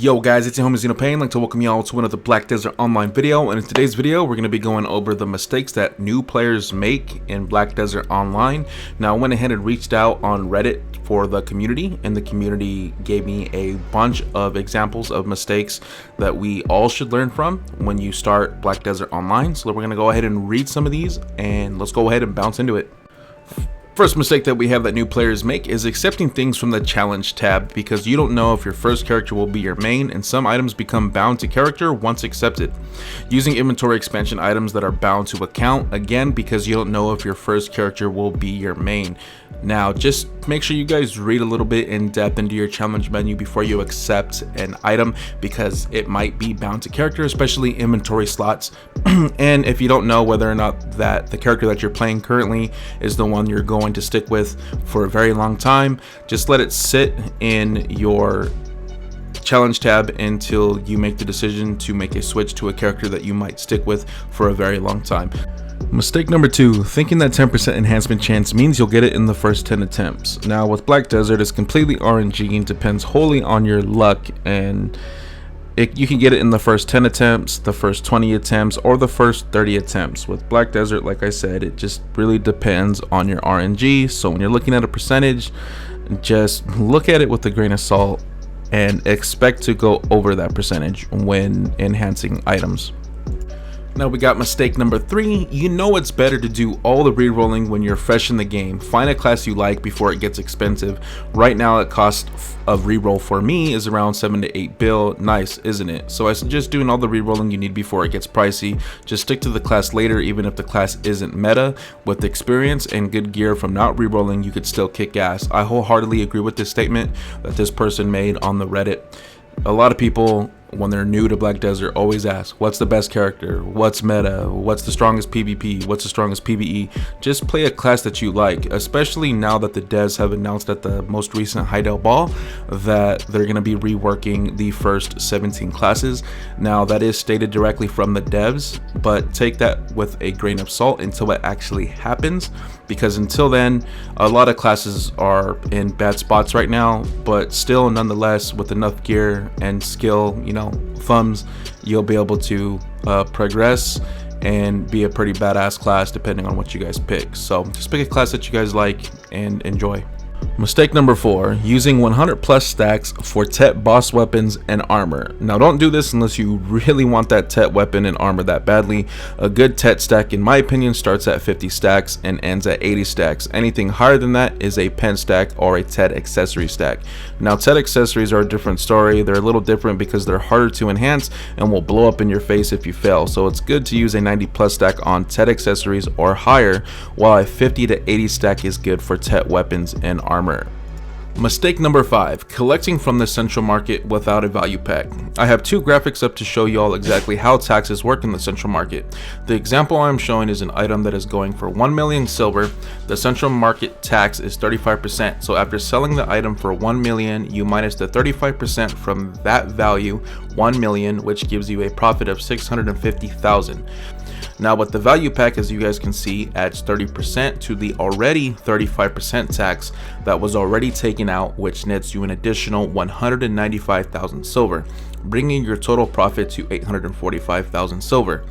Yo guys, it's your homie Xenopain. I'd like to welcome y'all to another Black Desert Online video, and in today's video we're going to be going over the mistakes that new players make in Black Desert Online. Now I went ahead and reached out on Reddit for the community, and the community gave me a bunch of examples of mistakes that we all should learn from when you start Black Desert Online. So we're going to go ahead and read some of these, and let's go ahead and bounce into it. First mistake that we have that new players make is accepting things from the challenge tab, because you don't know if your first character will be your main, and some items become bound to character once accepted. Using inventory expansion items that are bound to account, again because you don't know if your first character will be your main. Now just make sure you guys read a little bit in depth into your challenge menu before you accept an item, because it might be bound to character, especially inventory slots. And if you don't know whether or not that the character that you're playing currently is the one you're going to stick with for a very long time, just let it sit in your challenge tab until you make the decision to make a switch to a character that you might stick with for a very long time. Mistake number 2, thinking that 10% enhancement chance means you'll get it in the first 10 attempts. Now with Black Desert, it's completely RNG and depends wholly on your luck, and you can get it in the first 10 attempts, the first 20 attempts, or the first 30 attempts. With Black Desert, like I said, it just really depends on your RNG. So when you're looking at a percentage, just look at it with a grain of salt and expect to go over that percentage when enhancing items. Now we got mistake number 3. You know it's better to do all the rerolling when you're fresh in the game. Find a class you like before it gets expensive. Right now the cost of reroll for me is around 7 to 8 bill. Nice, isn't it? So I suggest doing all the rerolling you need before it gets pricey. Just stick to the class later, even if the class isn't meta. With experience and good gear from not rerolling, you could still kick ass. I wholeheartedly agree with this statement that this person made on the Reddit. A lot of people, when they're new to Black Desert, always ask, what's the best character, what's meta, what's the strongest PvP, what's the strongest PvE. Just play a class that you like, especially now that the devs have announced at the most recent Hideout Ball that they're going to be reworking the first 17 classes. Now that is stated directly from the devs, but take that with a grain of salt until it actually happens, because until then a lot of classes are in bad spots right now, but still nonetheless with enough gear and skill, thumbs, you'll be able to progress and be a pretty badass class depending on what you guys pick. So just pick a class that you guys like and enjoy. Mistake number 4, using 100 plus stacks for Tet boss weapons and armor. Now don't do this unless you really want that Tet weapon and armor that badly. A good Tet stack, in my opinion, starts at 50 stacks and ends at 80 stacks. Anything higher than that is a pen stack or a Tet accessory stack. Now Tet accessories are a different story. They're a little different because they're harder to enhance and will blow up in your face if you fail. So it's good to use a 90 plus stack on Tet accessories or higher, while a 50 to 80 stack is good for Tet weapons and armor. Mistake number 5, collecting from the central market without a value pack. I have 2 graphics up to show you all exactly how taxes work in the central market. The example I'm showing is an item that is going for 1 million silver. The central market tax is 35%, so after selling the item for 1 million, you minus the 35% from that value, 1 million, which gives you a profit of 650,000. Now with the value pack, as you guys can see, adds 30% to the already 35% tax that was already taken out, which nets you an additional 195,000 silver, bringing your total profit to 845,000 silver.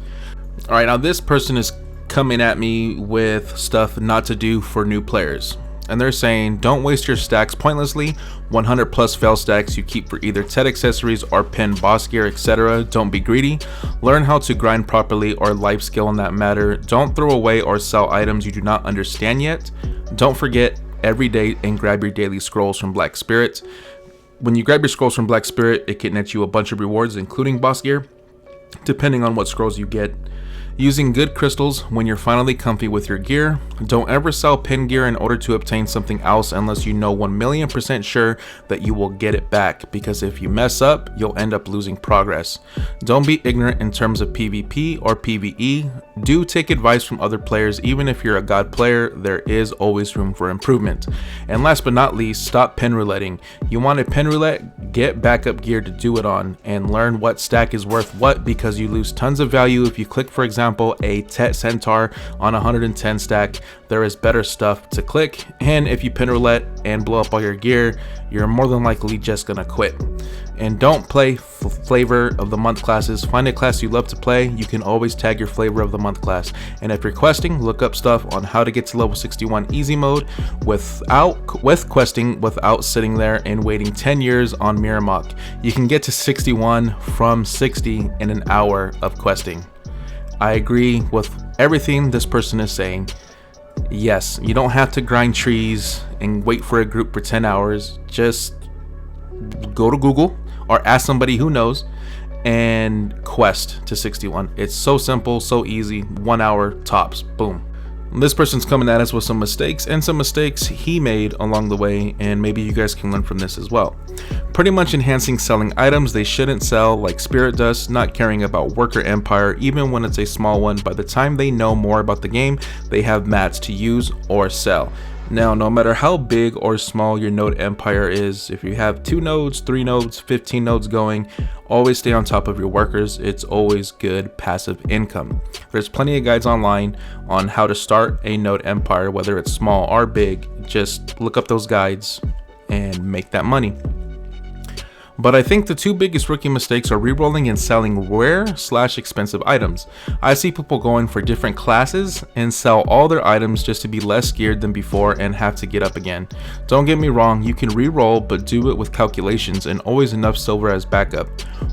Alright, now this person is coming at me with stuff not to do for new players. And they're saying, don't waste your stacks pointlessly. 100 plus fail stacks you keep for either Tet accessories or pin boss gear, etc. Don't be greedy. Learn how to grind properly or life skill in that matter. Don't throw away or sell items you do not understand yet. Don't forget every day and grab your daily scrolls from Black Spirit. When you grab your scrolls from Black Spirit, it can net you a bunch of rewards, including boss gear, depending on what scrolls you get. Using good crystals when you're finally comfy with your gear. Don't ever sell pin gear in order to obtain something else unless you know 1,000,000% sure that you will get it back, because if you mess up, you'll end up losing progress. Don't be ignorant in terms of PvP or PvE. Do take advice from other players. Even if you're a god player, there is always room for improvement. And last but not least, stop pin rouletting. You want a pin roulette? Get backup gear to do it on and learn what stack is worth what, because you lose tons of value if you click, for example, a Tet Centaur on 110 stack. There is better stuff to click, and if you pin roulette and blow up all your gear, you're more than likely just gonna quit. And don't play flavor of the month classes. Find a class you love to play. You can always tag your flavor of the month class. And if you're questing, look up stuff on how to get to level 61 easy mode with questing without sitting there and waiting 10 years on Miramok. You can get to 61 from 60 in an hour of questing. I agree with everything this person is saying. Yes, you don't have to grind trees and wait for a group for 10 hours. Just go to Google or ask somebody who knows and quest to 61. It's so simple, so easy, 1 hour tops, boom. This person's coming at us with some mistakes he made along the way, and maybe you guys can learn from this as well. Pretty much enhancing selling items they shouldn't sell, like spirit dust, not caring about worker empire even when it's a small one. By the time they know more about the game, they have mats to use or sell. Now, no matter how big or small your node empire is, if you have 2 nodes, 3 nodes, 15 nodes going, always stay on top of your workers. It's always good passive income. There's plenty of guides online on how to start a node empire, whether it's small or big. Just look up those guides and make that money. But I think the 2 biggest rookie mistakes are rerolling and selling rare/expensive items. I see people going for different classes and sell all their items just to be less geared than before and have to get up again. Don't get me wrong, you can reroll, but do it with calculations and always enough silver as backup.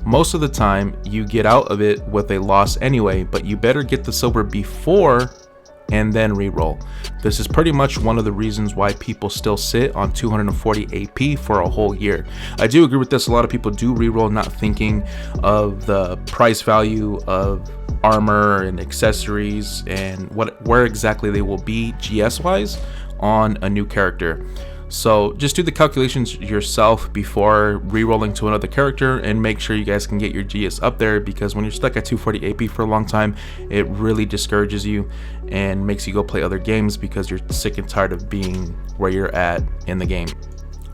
Most of the time you get out of it with a loss anyway, but you better get the silver before and then reroll. This is pretty much one of the reasons why people still sit on 240 AP for a whole year. I do agree with this. A lot of people do reroll, not thinking of the price value of armor and accessories and where exactly they will be GS wise on a new character. So just do the calculations yourself before re-rolling to another character and make sure you guys can get your GS up there, because when you're stuck at 240 AP for a long time, it really discourages you and makes you go play other games because you're sick and tired of being where you're at in the game.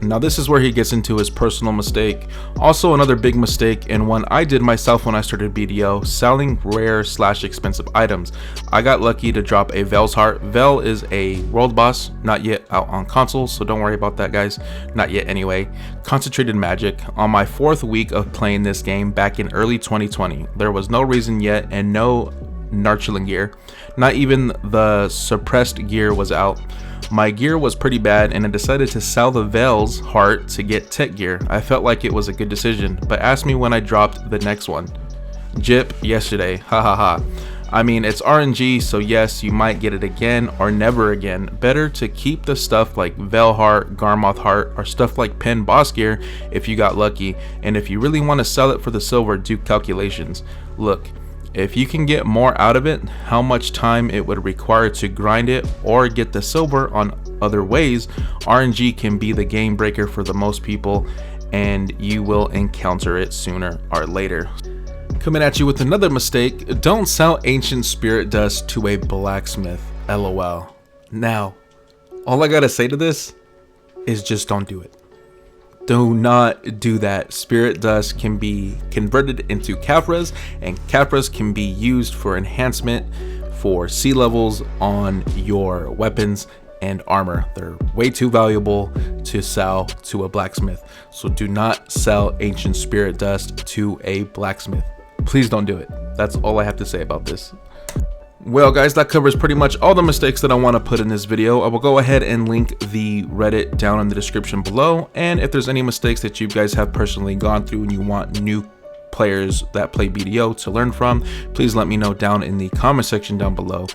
Now this is where he gets into his personal mistake. Also another big mistake, and one I did myself when I started BDO, selling rare/expensive items. I got lucky to drop a Vel's Heart. Vel is a world boss, not yet out on console, so don't worry about that guys, not yet anyway. Concentrated magic. On my 4th week of playing this game back in early 2020, there was no reason yet and no Narchling gear. Not even the suppressed gear was out. My gear was pretty bad and I decided to sell the Vel's Heart to get tech gear. I felt like it was a good decision, but ask me when I dropped the next one. Jip yesterday, hahaha. I mean, it's RNG, so yes, you might get it again or never again. Better to keep the stuff like Vel Heart, Garmoth Heart, or stuff like Pen Boss gear if you got lucky. And if you really want to sell it for the silver, do calculations. Look, if you can get more out of it, how much time it would require to grind it or get the silver on other ways, RNG can be the game breaker for the most people, and you will encounter it sooner or later. Coming at you with another mistake, don't sell ancient spirit dust to a blacksmith, LOL. Now, all I gotta say to this is just don't do it. Do not do that. Spirit dust can be converted into Kafras, and Kafras can be used for enhancement for C levels on your weapons and armor. They're way too valuable to sell to a blacksmith. So do not sell ancient spirit dust to a blacksmith. Please don't do it. That's all I have to say about this. Well guys, that covers pretty much all the mistakes that I want to put in this video. I will go ahead and link the Reddit down in the description below, and if there's any mistakes that you guys have personally gone through and you want new players that play BDO to learn from, please let me know down in the comment section down below.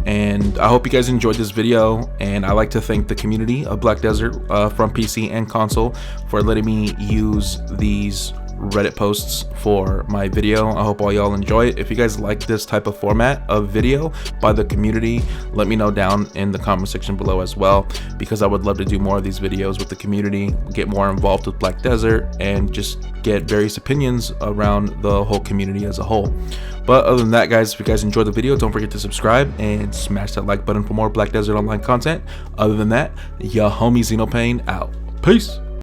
And I hope you guys enjoyed this video, and I like to thank the community of Black Desert from PC and console for letting me use these Reddit posts for my video. I hope all y'all enjoy it. If you guys like this type of format of video by the community, let me know down in the comment section below as well, because I would love to do more of these videos with the community, get more involved with Black Desert, and just get various opinions around the whole community as a whole. But other than that guys, if you guys enjoyed the video, don't forget to subscribe and smash that like button for more Black Desert Online content. Other than that, your homie Xenopane out. Peace.